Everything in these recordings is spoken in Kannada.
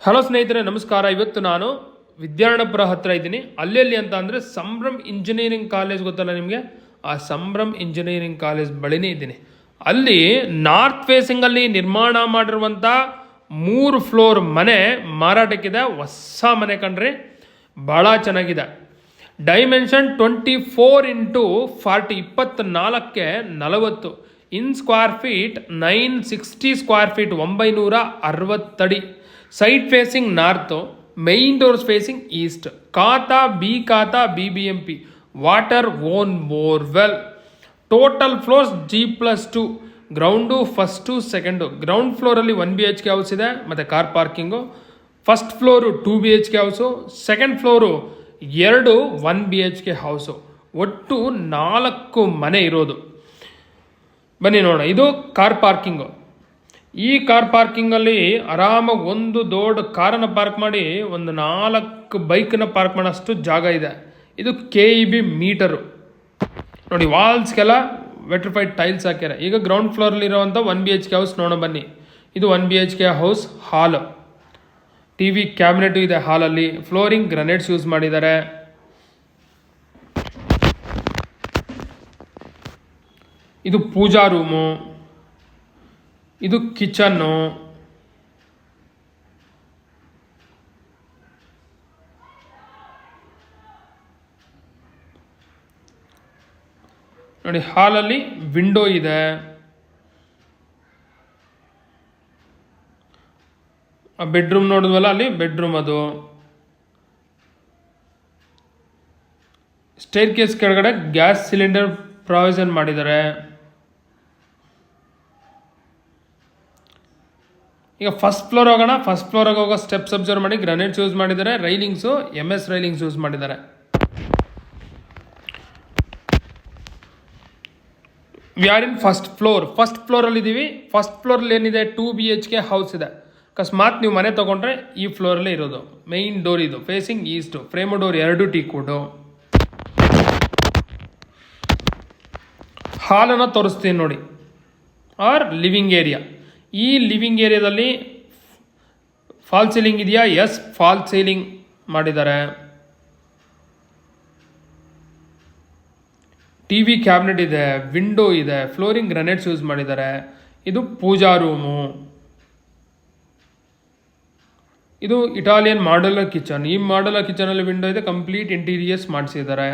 ಹಲೋ ಸ್ನೇಹಿತರೆ, ನಮಸ್ಕಾರ. ಇವತ್ತು ನಾನು ವಿದ್ಯಾರಣ್ಯಪುರ ಹತ್ರ ಇದ್ದೀನಿ. ಅಲ್ಲೆಲ್ಲಿ ಅಂತ ಅಂದರೆ ಸಂಭ್ರಮ್ ಇಂಜಿನಿಯರಿಂಗ್ ಕಾಲೇಜ್ ಗೊತ್ತಲ್ಲ ನಿಮಗೆ, ಆ ಸಂಭ್ರಮ್ ಇಂಜಿನಿಯರಿಂಗ್ ಕಾಲೇಜ್ ಬಳಿನೇ ಇದ್ದೀನಿ. ಅಲ್ಲಿ ನಾರ್ತ್ ಫೇಸಿಂಗಲ್ಲಿ ನಿರ್ಮಾಣ ಮಾಡಿರುವಂಥ 3 ಫ್ಲೋರ್ ಮನೆ ಮಾರಾಟಕ್ಕಿದೆ. ಹೊಸ ಮನೆ ಕಣ್ರಿ, ಭಾಳ ಚೆನ್ನಾಗಿದೆ. ಡೈಮೆನ್ಷನ್ 24x40, 24ಕ್ಕೆ 40 in square feet, 960 square feet, 960 ಅಡಿ. Side facing north, main doors facing east. Khata BBMP, water own borewell. Total floors G+2. Ground first second. Ground ಫ್ಲೋರಲ್ಲಿ 1 BHK ಹೌಸ್ ಇದೆ ಮತ್ತು car parking. First floor 2 BHK house, second floor 2 1 BHK house. ಒಟ್ಟು 4 ಮನೆ ಇರೋದು. ಬನ್ನಿ ನೋಡೋಣ. ಇದು ಕಾರ್ ಪಾರ್ಕಿಂಗು. ಈ ಕಾರ್ ಪಾರ್ಕಿಂಗಲ್ಲಿ ಆರಾಮಾಗಿ ಒಂದು ದೊಡ್ಡ ಕಾರನ್ನು ಪಾರ್ಕ್ ಮಾಡಿ ಒಂದು 4 ಬೈಕನ್ನು ಪಾರ್ಕ್ ಮಾಡೋಷ್ಟು ಜಾಗ ಇದೆ. ಇದು KEB ಮೀಟರು ನೋಡಿ. ವಾಲ್ಸ್ಗೆಲ್ಲ ವೆಟ್ರಿಫೈಡ್ ಟೈಲ್ಸ್ ಹಾಕ್ಯಾರೆ. ಈಗ ಗ್ರೌಂಡ್ ಫ್ಲೋರಲ್ಲಿರುವಂಥ 1 BHK ಹೌಸ್ ನೋಡೋಣ ಬನ್ನಿ. ಇದು 1 BHK ಹೌಸ್ ಹಾಲ್. TV ಕ್ಯಾಬಿನೆಟು ಇದೆ ಹಾಲಲ್ಲಿ. ಫ್ಲೋರಿಂಗ್ ಗ್ರನೇಟ್ಸ್ ಯೂಸ್ ಮಾಡಿದ್ದಾರೆ. ಇದು ಪೂಜಾ ರೂಮು, ಇದು ಕಿಚನ್ನು, ನೋಡಿ. ಹಾಲಲ್ಲಿ ವಿಂಡೋ ಇದೆ. ಬೆಡ್ರೂಮ್ ನೋಡಿದ್ವಲ್ಲ, ಅಲ್ಲಿ ಬೆಡ್ರೂಮ್ ಅದು. ಸ್ಟೇರ್ ಕೇಸ್ ಕೆಳಗಡೆ ಗ್ಯಾಸ್ ಸಿಲಿಂಡರ್ ಪ್ರಾವಿಷನ್ ಮಾಡಿದ್ದಾರೆ. ಈಗ ಫಸ್ಟ್ ಫ್ಲೋರ್ ಹೋಗೋಣ. ಫಸ್ಟ್ ಫ್ಲೋರಿಗೆ ಹೋಗೋ ಸ್ಟೆಪ್ಸ್ ಅಬ್ಸರ್ವ್ ಮಾಡಿ. ಗ್ರಾನೈಟ್ಸ್ ಯೂಸ್ ಮಾಡಿದ್ದಾರೆ. ರೈಲಿಂಗ್ಸು MS ರೈಲಿಂಗ್ಸ್ ಯೂಸ್ ಮಾಡಿದ್ದಾರೆ. We are in first floor. First ಫ್ಲೋರಲ್ಲಿ ಇದ್ದೀವಿ. ಫಸ್ಟ್ ಫ್ಲೋರಲ್ಲಿ ಏನಿದೆ, 2 BHK ಹೌಸ್ ಇದೆ. ಅಕಸ್ಮಾತ್ ನೀವು ಮನೆ ತೊಗೊಂಡ್ರೆ ಈ ಫ್ಲೋರಲ್ಲೇ ಇರೋದು. ಮೈನ್ ಡೋರ್ ಇದು, ಫೇಸಿಂಗ್ ಈಸ್ಟು. Frame door 2 ಟೀಕ್ವುಡ್ಡು. ಹಾಲನ್ನು ತೋರಿಸ್ತೀನಿ ನೋಡಿ. Are living area. ಈ ಲಿವಿಂಗ್ ಏರಿಯಾದಲ್ಲಿ ಫಾಲ್ ಸೀಲಿಂಗ್ ಇದೆಯಾ? ಎಸ್, ಫಾಲ್ ಸೀಲಿಂಗ್ ಮಾಡಿದ್ದಾರೆ. TV ಕ್ಯಾಬಿನೆಟ್ ಇದೆ, ವಿಂಡೋ ಇದೆ, ಫ್ಲೋರಿಂಗ್ ಗ್ರನೇಟ್ಸ್ ಯೂಸ್ ಮಾಡಿದ್ದಾರೆ. ಇದು ಪೂಜಾ ರೂಮು. ಇದು ಇಟಾಲಿಯನ್ ಮಾಡ್ಯುಲರ್ ಕಿಚನ್. ಈ ಮಾಡ್ಯುಲರ್ ಕಿಚನಲ್ಲಿ ವಿಂಡೋ ಇದೆ, ಕಂಪ್ಲೀಟ್ ಇಂಟೀರಿಯರ್ಸ್ ಮಾಡಿಸಿದ್ದಾರೆ.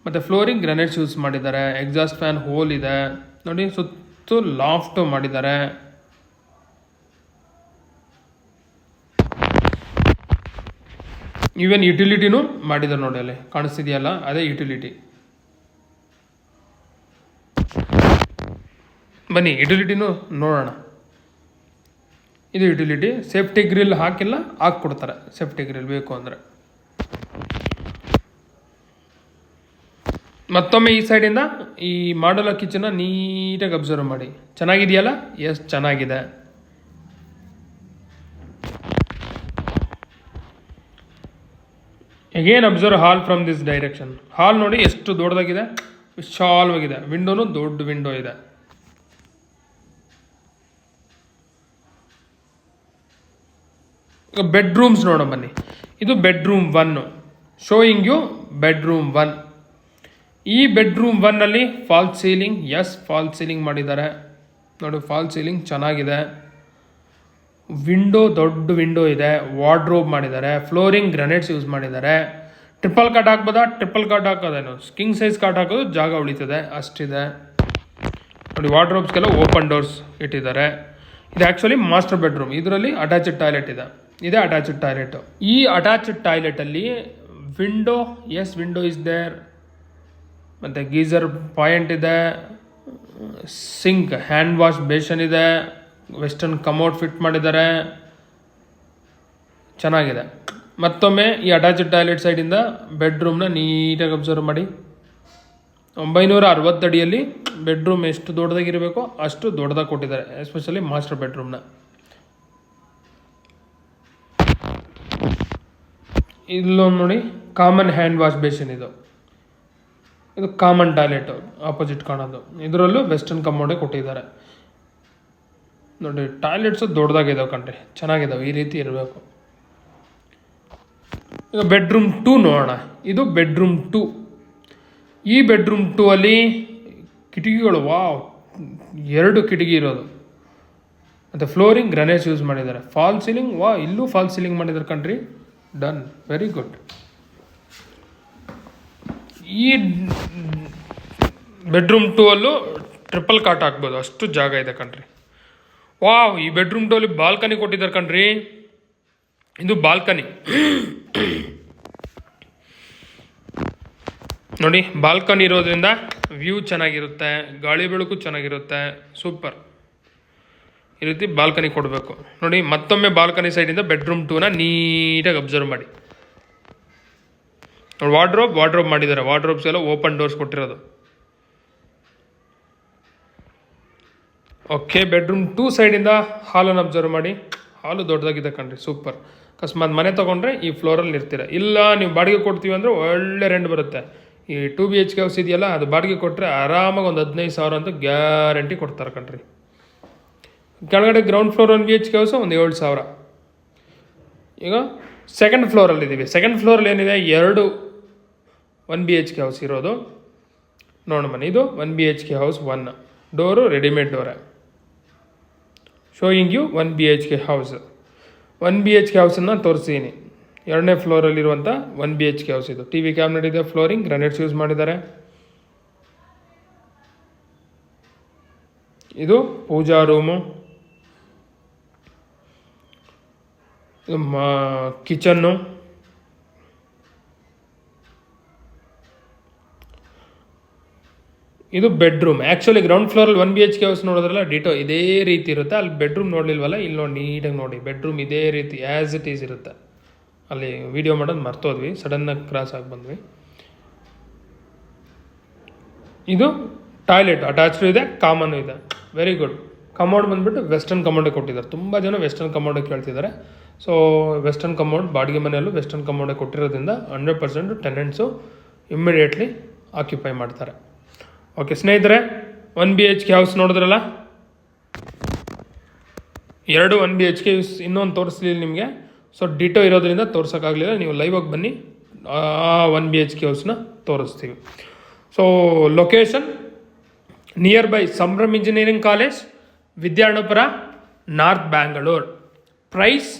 ಮತ್ತು ಫ್ಲೋರಿಂಗ್ ಗ್ರನೇಟ್ಸ್ ಯೂಸ್ ಮಾಡಿದ್ದಾರೆ. ಎಕ್ಸಾಸ್ಟ್ ಫ್ಯಾನ್ ಹೋಲ್ ಇದೆ ನೋಡಿ. ಸುತ್ತು ಲಾಫ್ಟ್ ಮಾಡಿದ್ದಾರೆ. ಈವನ್ ಯುಟಿಲಿಟಿನೂ ಮಾಡಿದ್ದಾರೆ ನೋಡಿ. ಅಲ್ಲಿ ಕಾಣಿಸ್ತಿದೆಯಲ್ಲ, ಅದೇ ಯುಟಿಲಿಟಿ. ಬನ್ನಿ ಯುಟಿಲಿಟಿನೂ ನೋಡೋಣ. ಇದು ಯುಟಿಲಿಟಿ. ಸೇಫ್ಟಿ ಗ್ರಿಲ್ ಹಾಕಿಲ್ಲ, ಹಾಕ್ಕೊಡ್ತಾರೆ ಸೇಫ್ಟಿ ಗ್ರಿಲ್ ಬೇಕು ಅಂದರೆ. ಮತ್ತೊಮ್ಮೆ ಈ ಸೈಡಿಂದ ಈ ಮಾಡ್ಯುಲರ್ ಕಿಚನ್ನ ನೀಟಾಗಿ ಅಬ್ಸರ್ವ್ ಮಾಡಿ. ಚೆನ್ನಾಗಿದೆಯಲ್ಲ? ಎಸ್, ಚೆನ್ನಾಗಿದೆ. Again observe hall from this direction. Hall ನೋಡಿ ಎಷ್ಟು ದೊಡ್ಡದಾಗಿದೆ, ವಿಶಾಲವಾಗಿದೆ. ವಿಂಡೋನು ದೊಡ್ಡ ವಿಂಡೋ ಇದೆ. ಈಗ ಬೆಡ್ರೂಮ್ಸ್ ನೋಡೋ ಬನ್ನಿ. ಇದು ಬೆಡ್ರೂಮ್ 1, ಶೋಯಿಂಗ್ ಯು ಬೆಡ್ರೂಮ್ 1. ಈ ಬೆಡ್ರೂಮ್ 1ಅಲ್ಲಿ fall ceiling, yes fall ceiling ಮಾಡಿದ್ದಾರೆ ನೋಡಿ. ಫಾಲ್ ಸೀಲಿಂಗ್ ಚೆನ್ನಾಗಿದೆ. ವಿಂಡೋ ದೊಡ್ಡ ವಿಂಡೋ ಇದೆ. ವಾರ್ಡ್ರೋಬ್ ಮಾಡಿದ್ದಾರೆ. ಫ್ಲೋರಿಂಗ್ ಗ್ರನೇಟ್ಸ್ ಯೂಸ್ ಮಾಡಿದ್ದಾರೆ. ಟ್ರಿಪಲ್ ಕಾಟ್ ಹಾಕ್ಬೋದಾ? ಟ್ರಿಪಲ್ ಕಾಟ್ ಹಾಕೋದೇನು, ಕಿಂಗ್ ಸೈಜ್ ಕಾಟ್ ಹಾಕೋದು ಜಾಗ ಉಳಿತದೆ, ಅಷ್ಟಿದೆ ನೋಡಿ. ವಾರ್ಡ್ರೋಬ್ಸ್ಗೆಲ್ಲ ಓಪನ್ ಡೋರ್ಸ್ ಇಟ್ಟಿದ್ದಾರೆ. ಇದು ಆ್ಯಕ್ಚುಲಿ ಮಾಸ್ಟರ್ ಬೆಡ್ರೂಮ್. ಇದರಲ್ಲಿ ಅಟ್ಯಾಚ್ಡ್ ಟಾಯ್ಲೆಟ್ ಇದೆ. ಇದೇ ಅಟ್ಯಾಚ್ಡ್ ಟಾಯ್ಲೆಟು. ಈ ಅಟ್ಯಾಚ್ಡ್ ಟಾಯ್ಲೆಟಲ್ಲಿ window, yes window is there. ಮತ್ತು ಗೀಸರ್ ಪಾಯಿಂಟ್ ಇದೆ. ಸಿಂಕ್, ಹ್ಯಾಂಡ್ ವಾಶ್ ಬೇಷನ್ ಇದೆ. ವೆಸ್ಟರ್ನ್ ಕಮೋಡ್ ಫಿಟ್ ಮಾಡಿದ್ದಾರೆ. ಚೆನ್ನಾಗಿದೆ. ಮತ್ತೊಮ್ಮೆ ಈ ಅಟ್ಯಾಚ್ಡ್ ಟಾಯ್ಲೆಟ್ ಸೈಡಿಂದ ಬೆಡ್ರೂಮ್ನ ನೀಟಾಗಿ ಅಬ್ಸರ್ವ್ ಮಾಡಿ. 960 ಅಡಿಯಲ್ಲಿ ಬೆಡ್ರೂಮ್ ಎಷ್ಟು ದೊಡ್ಡದಾಗಿರಬೇಕೋ ಅಷ್ಟು ದೊಡ್ಡದಾಗಿ ಕೊಟ್ಟಿದ್ದಾರೆ, ಎಸ್ಪೆಷಲಿ ಮಾಸ್ಟರ್ ಬೆಡ್ರೂಮ್ನ. ಇಲ್ಲೊಂದು ನೋಡಿ, ಕಾಮನ್ ಹ್ಯಾಂಡ್ ವಾಶ್ ಬೇಸಿನ್. ಇದು ಕಾಮನ್ ಟಾಯ್ಲೆಟು ಆಪೋಸಿಟ್ ಕಾಣೋದು. ಇದರಲ್ಲೂ ವೆಸ್ಟರ್ನ್ ಕಮೋಡೇ ಕೊಟ್ಟಿದ್ದಾರೆ ನೋಡಿ. ಟಾಯ್ಲೆಟ್ಸು ದೊಡ್ಡದಾಗಿದ್ದಾವೆ ಕಣ್ರಿ, ಚೆನ್ನಾಗಿದ್ದಾವೆ. ಈ ರೀತಿ ಇರಬೇಕು. ಈಗ ಬೆಡ್ರೂಮ್ 2 ನೋಡೋಣ. ಇದು ಬೆಡ್ರೂಮ್ 2. ಈ ಬೆಡ್ರೂಮ್ 2 ಅಲ್ಲಿ ಕಿಟಕಿಗಳು ವಾವ್ 2 ಕಿಟಕಿ ಇರೋದು, ಮತ್ತು ಫ್ಲೋರಿಂಗ್ ಗ್ರಾನೈಟ್ಸ್ ಯೂಸ್ ಮಾಡಿದ್ದಾರೆ. ಫಾಲ್ ಸೀಲಿಂಗ್ ಇಲ್ಲೂ ಫಾಲ್ ಸೀಲಿಂಗ್ ಮಾಡಿದ್ದಾರೆ ಕಣ್ರಿ. Done, very good. ಈ ಬೆಡ್ರೂಮ್ 2 ಅಲ್ಲೂ ಟ್ರಿಪಲ್ ಕಾಟ್ ಹಾಕ್ಬೋದು, ಅಷ್ಟು ಜಾಗ ಇದೆ ಕಣ್ರಿ. ಈ ಬೆಡ್ರೂಮ್ 2 ಅಲ್ಲಿ ಬಾಲ್ಕನಿ ಕೊಟ್ಟಿದ್ದಾರೆ ಕಣ್ರಿ. ಇದು ಬಾಲ್ಕನಿ ನೋಡಿ. ಬಾಲ್ಕನಿ ಇರೋದ್ರಿಂದ ವ್ಯೂ ಚೆನ್ನಾಗಿರುತ್ತೆ, ಗಾಳಿ ಬೆಳಕು ಚೆನ್ನಾಗಿರುತ್ತೆ. ಸೂಪರ್. ಈ ರೀತಿ ಬಾಲ್ಕನಿ ಕೊಡಬೇಕು ನೋಡಿ. ಮತ್ತೊಮ್ಮೆ ಬಾಲ್ಕನಿ ಸೈಡಿಂದ ಬೆಡ್ರೂಮ್ 2ನ ನೀಟಾಗಿ ಅಬ್ಸರ್ವ್ ಮಾಡಿ. ವಾರ್ಡ್ರೋಬ್ ಮಾಡಿದ್ದಾರೆ. ವಾರ್ಡ್ರೋಬ್ಸ್ ಎಲ್ಲ ಓಪನ್ ಡೋರ್ಸ್ ಕೊಟ್ಟಿರೋದು. ಓಕೆ, ಬೆಡ್ರೂಮ್ 2 ಸೈಡಿಂದ ಹಾಲನ್ನು ಅಬ್ಸರ್ವ್ ಮಾಡಿ. ಹಾಲು ದೊಡ್ಡದಾಗಿದೆ ಕಣ್ರಿ, ಸೂಪರ್. ಅಕಸ್ಮಾತ್ ಮನೆ ತೊಗೊಂಡ್ರೆ ಈ ಫ್ಲೋರಲ್ಲಿ ಇರ್ತೀರ. ಇಲ್ಲ ನೀವು ಬಾಡಿಗೆ ಕೊಡ್ತೀವಿ ಅಂದರೆ ಒಳ್ಳೆ ರೆಂಟ್ ಬರುತ್ತೆ. ಈ 2 BHK ಹೌಸ್ ಇದೆಯಲ್ಲ, ಅದು ಬಾಡಿಗೆ ಕೊಟ್ಟರೆ ಆರಾಮಾಗಿ ಒಂದು 15,000 ಅಂತೂ ಗ್ಯಾರಂಟಿ ಕೊಡ್ತಾರೆ ಕಣ್ರಿ. ಕೆಳಗಡೆ ಗ್ರೌಂಡ್ ಫ್ಲೋರ್ 1 BHK ಹೌಸು ಒಂದು 7,000. ಈಗ ಸೆಕೆಂಡ್ ಫ್ಲೋರಲ್ಲಿದ್ದೀವಿ. ಸೆಕೆಂಡ್ ಫ್ಲೋರಲ್ಲಿ ಏನಿದೆ, 2 1 BHK ಹೌಸ್ ಇರೋದು. ನೋಡಮ್ಮ, ಇದು 1 BHK ಹೌಸ್ 1. ಡೋರು ರೆಡಿಮೇಡ್ ಡೋರೆ. Showing you 1 BHK house. 1 BHK ಹೌಸನ್ನು ತೋರಿಸ್ತೀನಿ. 2ನೇ ಫ್ಲೋರಲ್ಲಿರುವಂಥ 1 BHK ಹೌಸ್ ಇದು. TV ಕ್ಯಾಬಿನೆಟ್ ಇದೆ, ಫ್ಲೋರಿಂಗ್ ಗ್ರಾನೈಟ್ಸ್ ಯೂಸ್ ಮಾಡಿದ್ದಾರೆ. ಇದು ಪೂಜಾ ರೂಮು, ಇದು ಕಿಚನ್ನು, ಇದು ಬೆಡ್ರೂಮ್. ಆ್ಯಕ್ಚುಲಿ ಗ್ರೌಂಡ್ ಫ್ಲೋರಲ್ಲಿ 1 BHK ಹೌಸ್ ನೋಡೋದ್ರಲ್ಲ ಡಿಟೋ ಇದೇ ರೀತಿ ಇರುತ್ತೆ. ಅಲ್ಲಿ ಬೆಡ್ರೂಮ್ ನೋಡಲಿಲ್ವಲ್ಲ, ಇಲ್ಲಿ ನೋಡಿ ನೀಟಾಗಿ ನೋಡಿ. ಬೆಡ್ರೂಮ್ ಇದೇ ರೀತಿ ಆ್ಯಸ್ ಇಟ್ ಈಸ್ ಇರುತ್ತೆ. ಅಲ್ಲಿ ವಿಡಿಯೋ ಮಾಡೋದು ಮರ್ತೋದ್ವಿ, ಸಡನ್ನಾಗಿ ಕ್ರಾಸ್ ಆಗಿ ಬಂದ್ವಿ. ಇದು ಟಾಯ್ಲೆಟ್ ಅಟ್ಯಾಚ್ಡ್ ಇದೆ, ಕಾಮನ್ ಇದೆ. Very good. ಕಮೋಡ್ ಬಂದುಬಿಟ್ಟು ವೆಸ್ಟರ್ನ್ ಕಮೋಡೇ ಕೊಟ್ಟಿದ್ದಾರೆ. ತುಂಬ ಜನ ವೆಸ್ಟರ್ನ್ ಕಮೋಡೇ ಕೇಳ್ತಿದ್ದಾರೆ. ಸೊ ವೆಸ್ಟರ್ನ್ ಕಮೋಡ್ ಬಾಡಿಗೆ ಮನೆಯಲ್ಲೂ ವೆಸ್ಟರ್ನ್ ಕಮೋಡೇ ಕೊಟ್ಟಿರೋದ್ರಿಂದ 100% ಟೆನೆಂಟ್ಸು ಇಮ್ಮಿಡಿಯೇಟ್ಲಿ ಆಕ್ಯುಪೈ ಮಾಡ್ತಾರೆ. ಓಕೆ ಸ್ನೇಹಿತರೆ, 1 BHK ಹೌಸ್ ನೋಡಿದ್ರಲ್ಲ, 2 1 BHK ಹೌಸ್ ಇನ್ನೊಂದು ತೋರಿಸ್ಲಿಲ್ಲ ನಿಮಗೆ. ಸೊ ಡಿಟೋ ಇರೋದ್ರಿಂದ ತೋರ್ಸೋಕ್ಕಾಗಲಿಲ್ಲ. ನೀವು ಲೈವಾಗಿ ಬನ್ನಿ, 1 BHK ಹೌಸ್ನ ತೋರಿಸ್ತೀವಿ. So location nearby Sambhram engineering college, Vidyaranyapura, north Bangalore. Price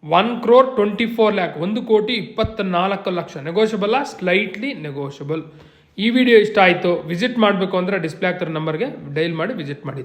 1,24,00,000, 1,24,00,000. ನೆಗೋಷಿಯಬಲ್ಲ, ಸ್ಲೈಟ್ಲಿ ನೆಗೋಷಿಯಬಲ್. ಈ ವಿಡಿಯೋ ಇಷ್ಟ ಆಯಿತು, ವಿಸಿಟ್ ಮಾಡಬೇಕು ಅಂದರೆ ಡಿಸ್ಪ್ಲೇ ಆಗ್ತಿರೋ ನಂಬರ್ಗೆ ಡೈಲ್ ಮಾಡಿ ವಿಸಿಟ್ ಮಾಡಿ.